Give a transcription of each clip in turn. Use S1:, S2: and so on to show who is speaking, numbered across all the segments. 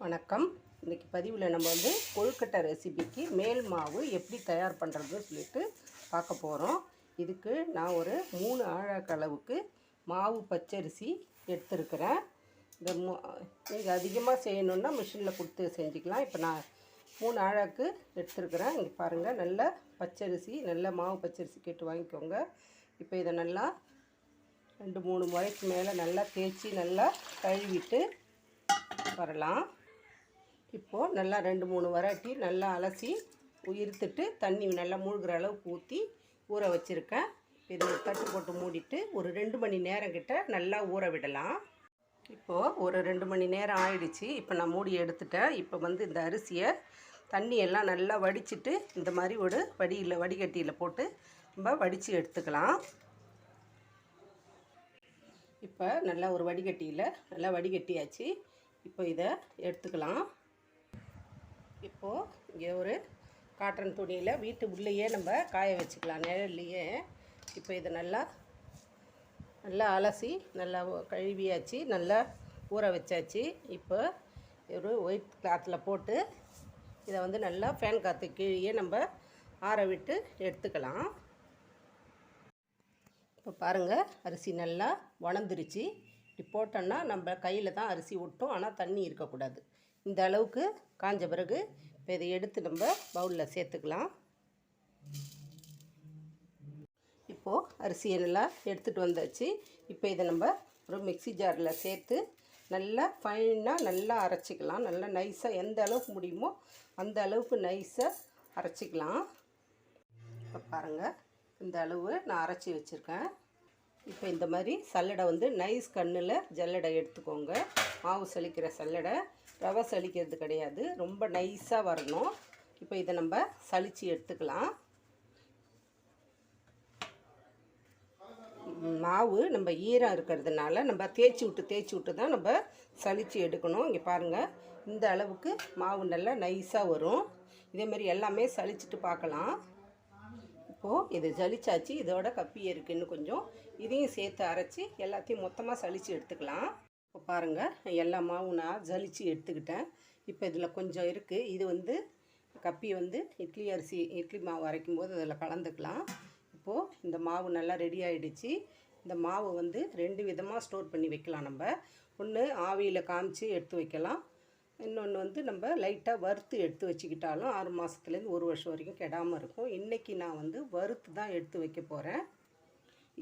S1: வணக்கம். இன்றைக்கி பதிவில் நம்ம வந்து கொழுக்கட்டை ரெசிபிக்கு மேல் மாவு எப்படி தயார் பண்ணுறதுன்னு சொல்லிட்டு பார்க்க போகிறோம். இதுக்கு நான் ஒரு 3 ஆழாக்கு அளவுக்கு மாவு பச்சரிசி எடுத்துருக்கிறேன். இந்த நீங்கள் அதிகமாக செய்யணுன்னா மிஷினில் கொடுத்து செஞ்சுக்கலாம். இப்போ நான் 3 ஆழாக்கு எடுத்துருக்கிறேன். இங்கே பாருங்கள், நல்ல பச்சரிசி, நல்ல மாவு பச்சரிசி கேட்டு வாங்கிக்கோங்க. இப்போ இதை நல்லா 2-3 முறைக்கு மேலே நல்லா தேய்ச்சி நல்லா கழுவிட்டு வரலாம். இப்போது நல்லா 2-3 வராட்டி நல்லா அலசி இருத்துட்டு தண்ணி நல்லா மூழ்கிற அளவுக்கு ஊற்றி ஊற வச்சுருக்கேன். இதை தட்டு போட்டு மூடிட்டு ஒரு 2 மணி நேரம் கிட்ட நல்லா ஊற விடலாம். இப்போது ஒரு 2 மணி நேரம் ஆயிடுச்சு. இப்போ நான் மூடி எடுத்துட்டேன். இப்போ வந்து இந்த அரிசியை தண்ணியெல்லாம் நல்லா வடிச்சிட்டு இந்த மாதிரி ஒரு வடிகட்டியில் போட்டு நம்ம வடித்து எடுத்துக்கலாம். இப்போ நல்லா ஒரு வடிகட்டியில் நல்லா வடிகட்டியாச்சு. இப்போ இதை எடுத்துக்கலாம். இப்போது இங்கே ஒரு காட்டன் துணியில் வீட்டு உள்ளேயே நம்ம காய வச்சுக்கலாம், நிழல்லையே. இப்போ இதை நல்லா அலசி நல்லா கழுவியாச்சு, நல்லா ஊற வச்சாச்சு. இப்போ ஒரு ஒயிட் கிளாத்தில் போட்டு இதை வந்து நல்லா ஃபேன் காற்று கீழே நம்ம ஆற விட்டு எடுத்துக்கலாம். இப்போ பாருங்கள், அரிசி நல்லா உணர்ந்துருச்சு. இப்படி போட்டோன்னா நம்ம கையில் தான் அரிசி ஒட்டும், ஆனால் தண்ணி இருக்கக்கூடாது. இந்த அளவுக்கு காஞ்ச பிறகு இப்போ இதை எடுத்து நம்ம பவுலில் சேர்த்துக்கலாம். இப்போது அரிசியை நல்லா எடுத்துகிட்டு வந்தாச்சு. இப்போ இதை நம்ம ஒரு மிக்ஸி ஜாரில் சேர்த்து நல்லா ஃபைனாக நல்லா அரைச்சிக்கலாம். நல்லா நைஸாக எந்த அளவுக்கு முடியுமோ அந்த அளவுக்கு நைஸாக அரைச்சிக்கலாம். இப்போ பாருங்கள், இந்த அளவு நான் அரைச்சி வச்சுருக்கேன். இப்போ இந்த மாதிரி சல்லடை வந்து நைஸ் கண்ணில் ஜல்லடை எடுத்துக்கோங்க. மாவு சலிக்கிற சல்லடை, ரவை சலிக்கிறது கிடையாது, ரொம்ப நைஸாக வரணும். இப்போ இதை நம்ம சலித்து எடுத்துக்கலாம். மாவு நம்ம ஈரம் இருக்கிறதுனால நம்ம தேய்ச்சி விட்டு தான் நம்ம சலித்து எடுக்கணும். இங்கே பாருங்கள், இந்த அளவுக்கு மாவு நல்லா நைஸாக வரும். இதேமாதிரி எல்லாமே சலிச்சுட்டு பார்க்கலாம். இப்போது இது ஜலிச்சாச்சு. இதோட கப்பி இருக்குன்னு கொஞ்சம் இதையும் சேர்த்து அரைச்சி எல்லாத்தையும் மொத்தமாக சலித்து எடுத்துக்கலாம். இப்போ பாருங்கள், எல்லா மாவும் நான் ஜலித்து எடுத்துக்கிட்டேன். இப்போ இதில் கொஞ்சம் இருக்குது. இது வந்து கப்பி வந்து இட்லி மாவு அரைக்கும் போது அதில் கலந்துக்கலாம். இப்போது இந்த மாவு நல்லா ரெடி ஆகிடுச்சு. இந்த மாவு வந்து 2 விதமாக ஸ்டோர் பண்ணி வைக்கலாம். நம்ம ஒன்று ஆவியில் காமிச்சு எடுத்து வைக்கலாம், இன்னொன்று வந்து நம்ம லைட்டாக வறுத்து எடுத்து வச்சுக்கிட்டாலும் 6 மாதத்துலேருந்து 1 வருஷம் வரைக்கும் கெடாமல் இருக்கும். இன்றைக்கி நான் வந்து வறுத்து தான் எடுத்து வைக்க போகிறேன்.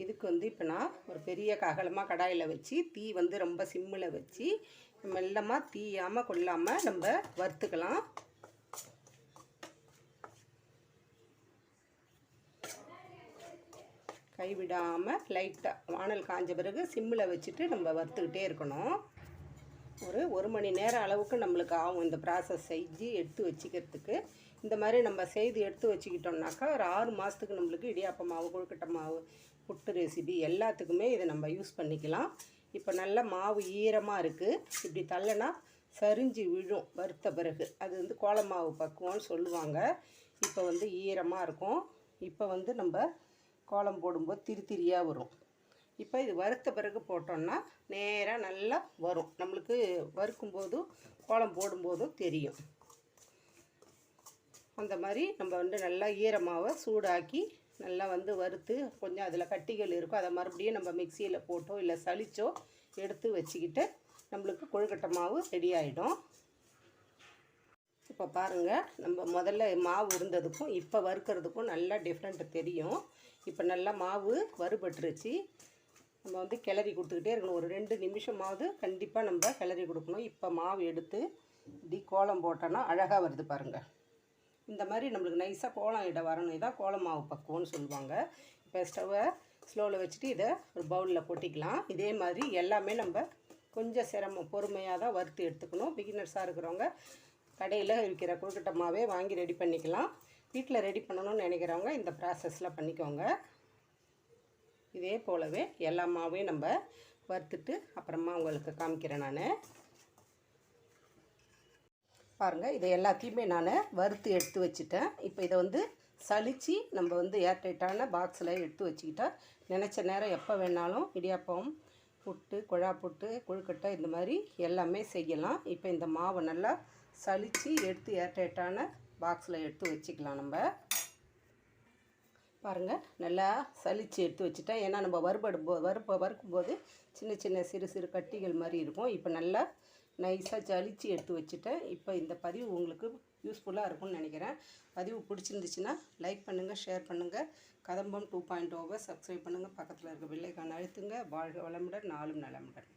S1: இதுக்கு வந்து இப்போ நான் ஒரு பெரிய அகலமாக கடாயில் வச்சு தீ வந்து ரொம்ப சிம்மில் வச்சு மெல்லமாக தீயாமல் கொள்ளாமல் நம்ம வறுத்துக்கலாம். கைவிடாமல் லைட்டாக வானல் காஞ்ச பிறகு சிம்மில் வச்சுட்டு நம்ம வறுத்துக்கிட்டே இருக்கணும். ஒரு 1 மணி நேரம் அளவுக்கு நம்மளுக்கு ஆகும் இந்த ப்ராசஸ் செஞ்சு எடுத்து வச்சுக்கிறதுக்கு. இந்த மாதிரி நம்ம செய்து எடுத்து வச்சுக்கிட்டோம்னாக்கா ஒரு 6 மாதத்துக்கு நம்மளுக்கு இடியாப்ப மாவு, கொழுக்கட்டை மாவு, புட்டு ரெசிபி எல்லாத்துக்குமே இதை நம்ம யூஸ் பண்ணிக்கலாம். இப்போ நல்ல மாவு ஈரமாக இருக்குது. இப்படி தள்ளனா சரிஞ்சு விழும் வறுத்த பிறகு. அது வந்து கோல மாவு பக்குவம்னு சொல்லுவாங்க. இப்போ வந்து ஈரமாக இருக்கும். இப்போ வந்து நம்ம கோலம் போடும்போது திரியாக வரும். இப்போ இது வறுத்த பிறகு போட்டோம்னா நேராக நல்லா வரும். நம்மளுக்கு வறுக்கும்போதும் கோலம் போடும்போதும் தெரியும். அந்த மாதிரி நம்ம வந்து நல்லா ஈரமாவை சூடாக்கி நல்லா வந்து வறுத்து கொஞ்சம் அதில் கட்டிகள் இருக்கும், அதை மறுபடியும் நம்ம மிக்சியில் போட்டோ இல்லை சலிச்சோ எடுத்து வச்சுக்கிட்டு நம்மளுக்கு கொழுக்கட்டை மாவு ரெடி ஆகிடும். இப்போ பாருங்கள், நம்ம முதல்ல மாவு இருந்ததுக்கும் இப்போ வறுக்கிறதுக்கும் நல்லா டிஃப்ரெண்ட் தெரியும். இப்போ நல்லா மாவு வறுபட்டுருச்சு. நம்ம வந்து கிளறி கொடுத்துக்கிட்டே இருக்கணும். ஒரு 2 நிமிஷமாவது கண்டிப்பாக நம்ம கிளறி கொடுக்கணும். இப்போ மாவு எடுத்து இப்படி கோலம் போட்டோன்னா அழகாக வருது பாருங்கள். இந்த மாதிரி நம்மளுக்கு நைஸாக கோலம் இட வரணும். இதான் கோலம் மாவு பக்குவம்னு சொல்லுவாங்க. இப்போ ஸ்டவ்வை ஸ்லோவில் வச்சுட்டு இதை ஒரு பவுலில் கொட்டிக்கலாம். இதே மாதிரி எல்லாமே நம்ம கொஞ்சம் பொறுமையாக தான் வறுத்து எடுத்துக்கணும். பிகினர்ஸாக இருக்கிறவங்க கடையில் இருக்கிற கொழுக்கட்டை மாவே வாங்கி ரெடி பண்ணிக்கலாம். வீட்டில் ரெடி பண்ணணும்னு நினைக்கிறவங்க இந்த ப்ராசஸில் பண்ணிக்கோங்க. இதே போலவே எல்லா மாவையும் நம்ம வறுத்துட்டு அப்புறமா உங்களுக்கு காமிக்கிறேன். நான் பாருங்கள், இதை எல்லாத்தையுமே நான் வறுத்து எடுத்து வச்சுட்டேன். இப்போ இதை வந்து சலித்து நம்ம வந்து ஏர்டைட்டான பாக்ஸில் எடுத்து வச்சுக்கிட்டா நினச்ச நேரம் எப்போ வேணாலும் இடியாப்பம், புட்டு, குழா புட்டு, கொழுக்கட்டை இந்த மாதிரி எல்லாமே செய்யலாம். இப்போ இந்த மாவை நல்லா சலித்து எடுத்து ஏர்டைட்டான பாக்ஸில் எடுத்து வச்சுக்கலாம். நம்ம பாருங்கள், நல்லா சலித்து எடுத்து வச்சுட்டேன். ஏன்னா நம்ம வறுக்கும்போது சின்ன சின்ன சிறு சிறு கட்டிகள் மாதிரி இருக்கும். இப்போ நல்லா நைஸாக ஜலிச்சு எடுத்து வச்சுட்டேன். இப்போ இந்த பதிவு உங்களுக்கு யூஸ்ஃபுல்லாக இருக்கும்னு நினைக்கிறேன். பதிவு பிடிச்சிருந்துச்சுன்னா லைக் பண்ணுங்கள், ஷேர் பண்ணுங்கள். கதம்பம் 2.0 சப்ஸ்கிரைப் பண்ணுங்கள். பக்கத்தில் இருக்க பெல் ஐகானை அழுத்துங்க. வாழ்க வளமுடன், நாளும் நலமுடன்.